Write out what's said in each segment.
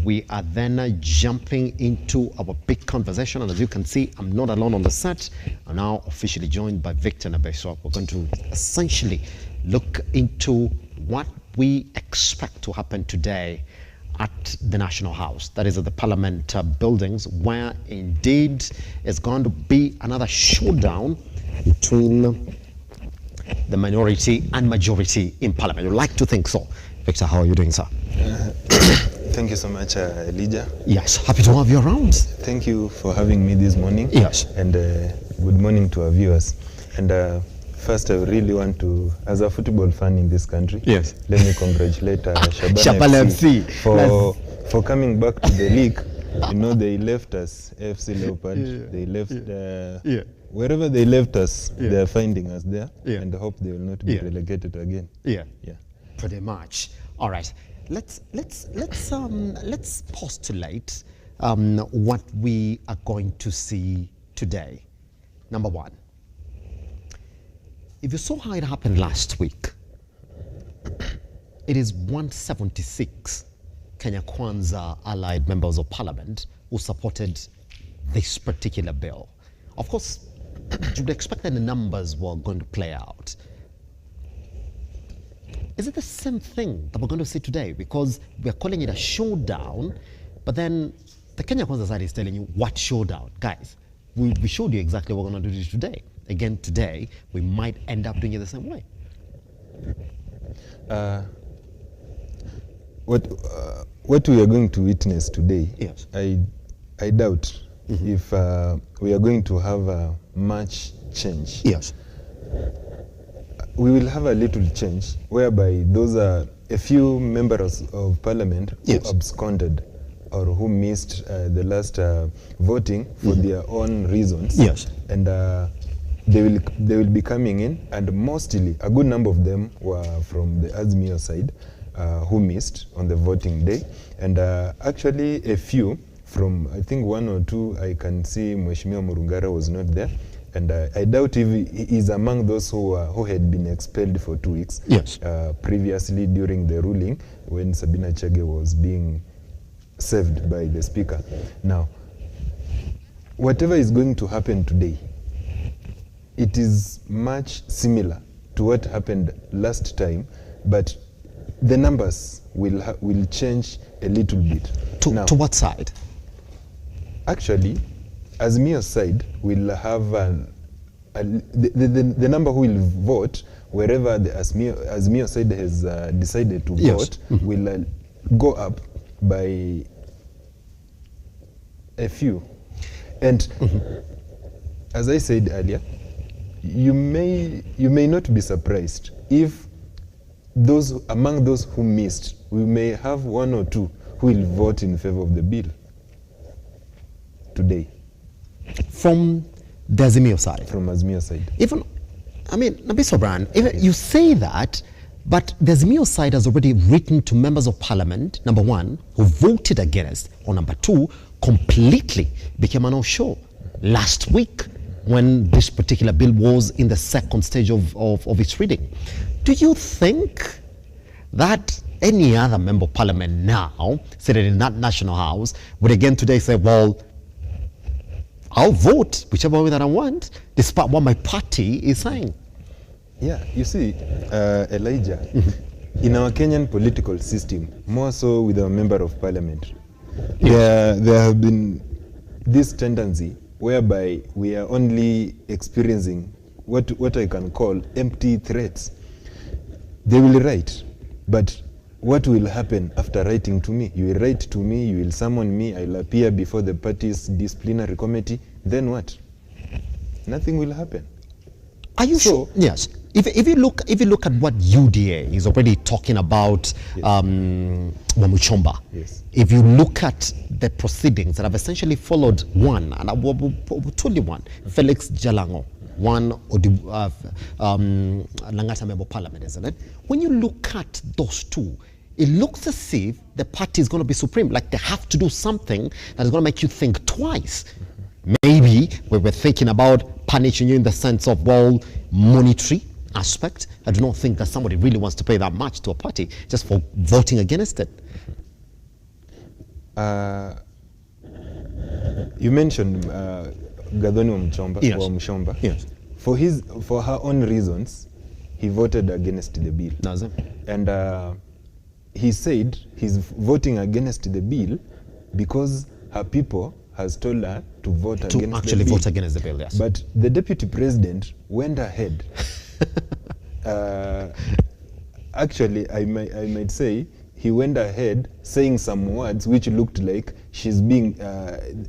We are then jumping into our big conversation, and as you can see, I'm not alone on the set. I'm now officially joined by Victor Nabiswa. We're going to essentially look into what we expect to happen today at the National House, that is at the Parliament buildings, where indeed it's going to be another showdown between the minority and majority in Parliament. You'd like to think so. Victor, how are you doing, sir? Thank you so much, Elijah. Yes, happy to have you around. Thank you for having me this morning. Yes. And good morning to our viewers. And first, I really want to, as a football fan in this country, yes, let me congratulate Shabana FC for coming back to the league. You know, they left us, AFC Leopard. Yeah. They left wherever they left us, they are finding us there. Yeah. And I hope they will not be relegated again. Yeah. Pretty much. All right. Let's postulate what we are going to see today. Number one, if you saw how it happened last week, it is 176 Kenya Kwanza allied members of parliament who supported this particular bill. Of course, you'd expect that the numbers were going to play out. Is it the same thing that we're going to see today? Because we're calling it a showdown, but then the Kenya Kwanza side is telling you, what showdown? Guys, we showed you exactly what we're going to do today. Again, today, we might end up doing it the same way. What we are going to witness today, yes, I doubt if we are going to have much change. Yes. We will have a little change whereby those are a few members of parliament who absconded or who missed the last voting for their own reasons. Yes. And they will be coming in, and mostly a good number of them were from the Azimio side who missed on the voting day. And actually a few from, I think one or two, I can see Mheshimiwa Murungara was not there. And I doubt if he is among those who had been expelled for 2 weeks previously during the ruling when Sabina Chege was being saved by the speaker. Now, whatever is going to happen today, it is much similar to what happened last time, but the numbers will change a little bit. To what side? Actually, Azimio's side will have the number who will vote wherever the Azimio side has decided to vote will go up by a few. And as I said earlier, you may not be surprised if among those who missed, we may have one or two who will vote in favor of the bill today. From the Azimio side? From Azimio side. Even, I mean, Nabiswa Brand, you say that, but the Azimio side has already written to members of parliament, number one, who voted against, or number two, completely became a no-show last week when this particular bill was in the second stage of its reading. Do you think that any other member of parliament now, sitting in that National House, would again today say, well, I'll vote whichever way that I want, despite what my party is saying? Yeah, you see, Elijah, in our Kenyan political system, more so with our member of parliament, there have been this tendency whereby we are only experiencing what I can call empty threats. They will write, but what will happen after writing to me? You will write to me, you will summon me, I'll appear before the party's disciplinary committee, then what? Nothing will happen. Are you sure? Yes. If you look at what UDA is already talking about, Wamuchomba, if you look at the proceedings that have essentially followed one, and I will tell you one, Felix Jalango, one Langata member of parliament, isn't it? When you look at those two, it looks as if the party is going to be supreme, like they have to do something that is going to make you think twice. Maybe we were thinking about punishing you in the sense of, well, monetary aspect. I do not think that somebody really wants to pay that much to a party just for voting against it. You mentioned Gathoni Yes. Wamshomba. Yes. For her own reasons, he voted against the bill. Does it? And he said he's voting against the bill because her people has told her to vote To against actually the bill. vote against the bill, yes. But the deputy president went ahead. Actually, I might say he went ahead saying some words which looked like she's being,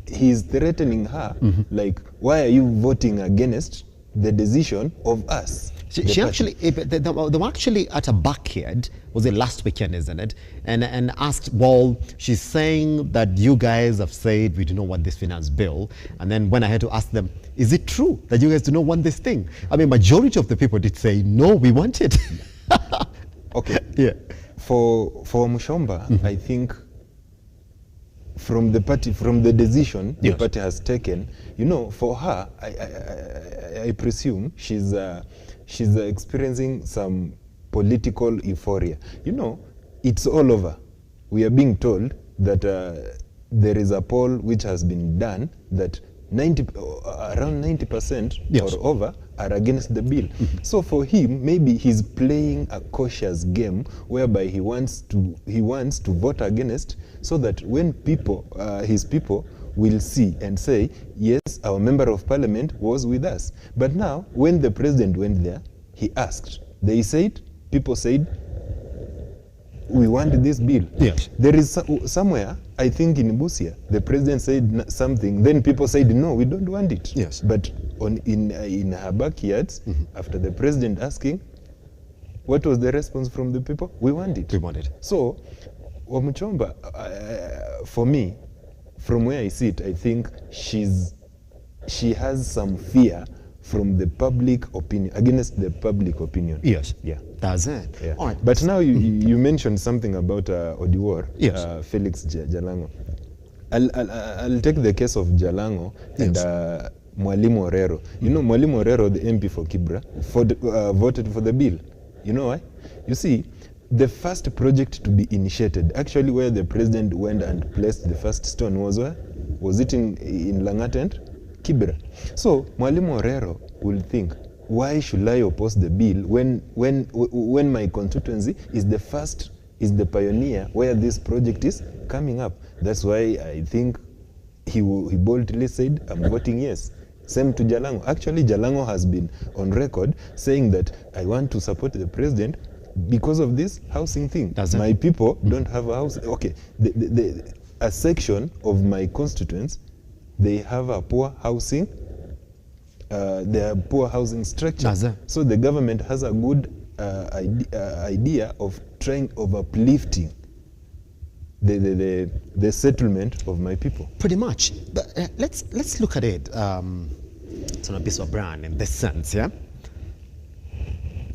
he's threatening her, like, why are you voting against the decision of us? She the party?" actually, they were actually at a backyard, was it last weekend, isn't it? And asked, well, she's saying that you guys have said we do not want this finance bill. And then when I had to ask them, is it true that you guys do not want this thing? I mean, majority of the people did say, no, we want it. Okay. Yeah. For Mushomba, I think from the party, from the decision the Yes. party has taken, you know, for her, I presume she's experiencing some political euphoria. You know, it's all over. We are being told that there is a poll which has been done that around 90% Yes. or over are against the bill. So for him, maybe he's playing a cautious game whereby he wants to vote against, so that when people, his people, will see and say, yes, our member of parliament was with us. But now, when the president went there, he asked. They said, people said, we want this bill. Yes. There is somewhere, I think in Busia, the president said something, then people said, no, we don't want it. Yes. But in her backyards, after the president asking, what was the response from the people? We want it. We want it. So, Wamuchomba, for me, from where I sit, I think she has some fear from the public opinion, against the public opinion. Yes. Yeah. That's it. Yeah. All right. But now you mentioned something about Odiwar, Yes. Felix Jalango. I'll take the case of Jalango and Yes. Mwalimu Orero. You know, Mwalimu Orero, the MP for Kibra, voted for the bill. You know why? You see, the first project to be initiated, actually where the president went and placed the first stone, was where? Was it in Lang'at and Kibra? So Mwalimu Orero will think, why should I oppose the bill when my constituency is the first, is the pioneer where this project is coming up? That's why I think he boldly said, I'm voting yes. Same to Jalango. Actually, Jalango has been on record saying that I want to support the president because of this housing thing. My people don't have a house. Okay, a section of my constituents, they have a poor housing. They have poor housing structure. So the government has a good idea of uplifting the settlement of my people. Pretty much. But let's look at it, Nabiswa Brand, in this sense, yeah?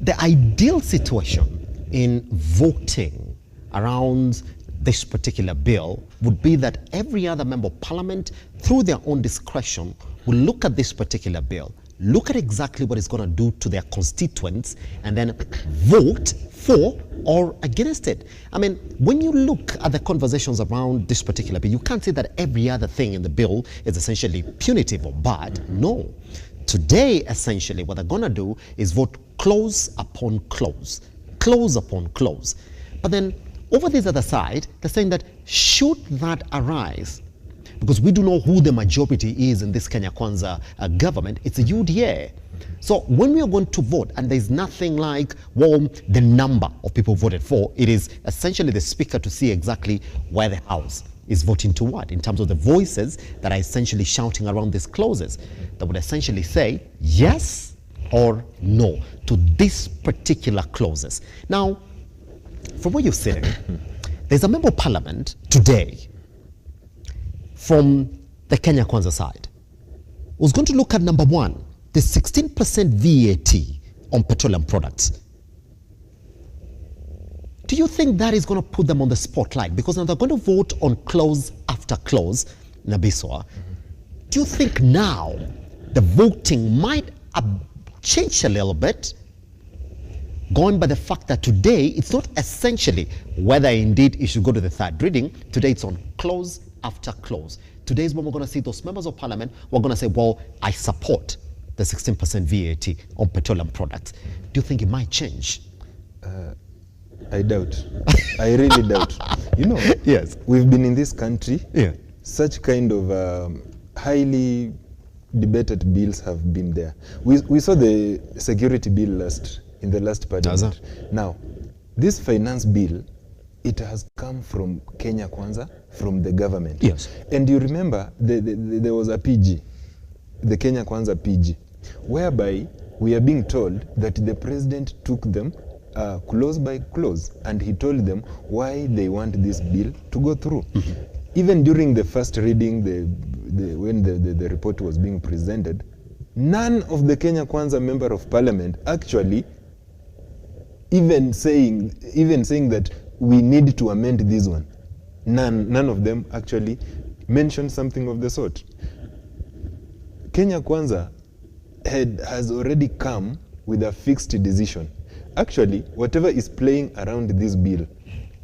The ideal situation in voting around this particular bill would be that every other member of parliament, through their own discretion, will look at this particular bill, look at exactly what it's going to do to their constituents, and then vote for or against it. I mean, when you look at the conversations around this particular bill, you can't say that every other thing in the bill is essentially punitive or bad. No. Today, essentially, what they're going to do is vote clause upon clause, clause upon clause. But then, over this other side, they're saying that should that arise, because we do know who the majority is in this Kenya Kwanza government, it's a UDA. So when we are going to vote, and there's nothing like, well, the number of people voted for, it is essentially the speaker to see exactly where the House is voting to what, in terms of the voices that are essentially shouting around these clauses, that would essentially say yes or no to these particular clauses. Now, from where you're sitting, there's a member of parliament today from the Kenya Kwanza side who's going to look at number one, the 16% VAT on petroleum products. Do you think that is going to put them on the spotlight? Because now they're going to vote on clause after clause, Nabiswa. Do you think now the voting might change a little bit going by the fact that today it's not essentially whether indeed it should go to the third reading. Today it's on clause after clause. Today is when we're going to see those members of parliament who are going to say, well, I support the 16% VAT on petroleum products. Do you think it might change? I doubt. I really doubt. You know, Yes. we've been in this country, Yeah. such kind of highly debated bills have been there. We saw the security bill in the last parliament. Now, this finance bill, it has come from Kenya Kwanza, from the government. Yes. And you remember there was a PG, the Kenya Kwanza PG, whereby we are being told that the president took them clause by clause, and he told them why they want this bill to go through. Even during the first reading, when the report was being presented, none of the Kenya Kwanza member of parliament actually even saying that we need to amend this one. None of them actually mentioned something of the sort. Kenya Kwanza has already come with a fixed decision. Actually, whatever is playing around this bill,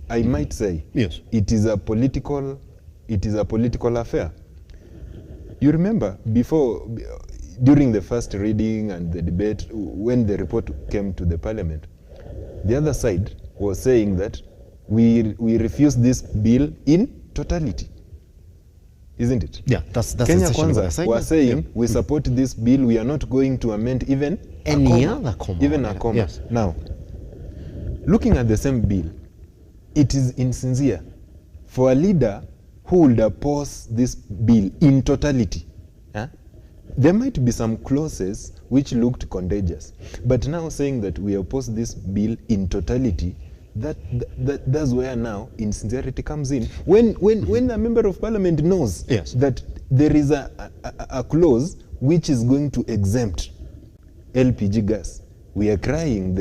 I might say, Yes. it is a political affair. You remember during the first reading and the debate, when the report came to the parliament, the other side was saying that we refuse this bill in totality. Isn't it? Yeah, that's Kenya essentially what they're Kwanza saying. were saying, Yeah. we support this bill, we are not going to amend even Any a comma. other comma. Even a Yeah. comma. Yes. Now, looking at the same bill, it is insincere for a leader who would oppose this bill in totality. There might be some clauses which looked contagious, but now saying that we oppose this bill in totality, that's where now insincerity comes in. When a member of parliament knows Yes. that there is a clause which is going to exempt LPG gas, we are crying the